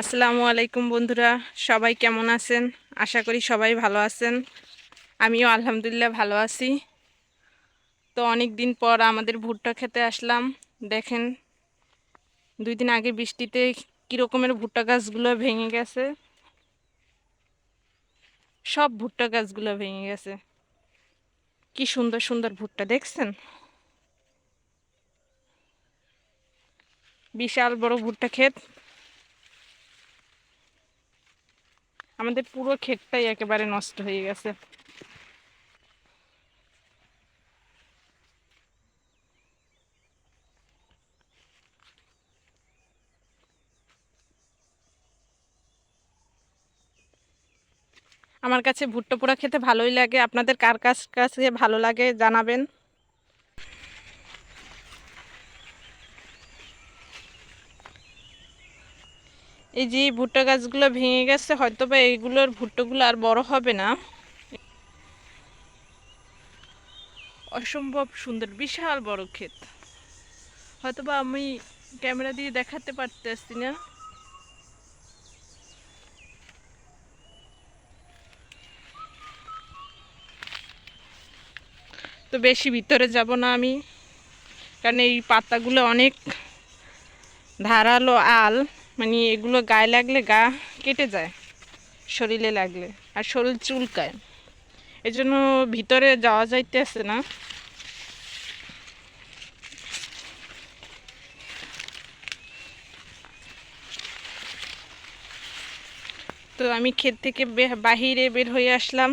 আসসালামু আলাইকুম বন্ধুরা, সবাই কেমন আছেন? আশা করি সবাই ভালো আছেন। আমিও আলহামদুলিল্লাহ ভালো আছি। তো অনেক দিন পর আমাদের ভুট্টা খেতে আসলাম। দেখেন 2 দিন আগে বৃষ্টিতে কী রকমের ভুট্টা গাছগুলো ভেঙে গেছে। সব ভুট্টা গাছগুলো ভেঙে গেছে। কি সুন্দর সুন্দর ভুট্টা দেখছেন, বিশাল বড় ভুট্টা ক্ষেত। আমাদের পুরো ক্ষেতটাই একেবারে নষ্ট হয়ে গেছে। আমার কাছে ভুট্টা পোড়া খেতে ভালোই লাগে। আপনাদের কার কাছে ভালো লাগে জানাবেন। এই যে ভুট্টা গাছগুলো ভেঙে গেছে, হয়তো বা এইগুলোর ভুট্টাগুলো আর বড় হবে না। অসম্ভব সুন্দর বিশাল বড় ক্ষেত। হয়তো বা আমি ক্যামেরা দিয়ে দেখাতে পারতেছি না। তো বেশি ভিতরে যাব না আমি, কারণ এই পাতাগুলো অনেক ধারালো আল, মানে এগুলো গায়ে লাগলে গা কেটে যায়, শরীরে লাগলে আর শরীর চুলকায়। এজন্য ভিতরে যাওয়া যাইতেছে না। তো আমি ক্ষেত থেকে বাহিরে বের হয়ে আসলাম।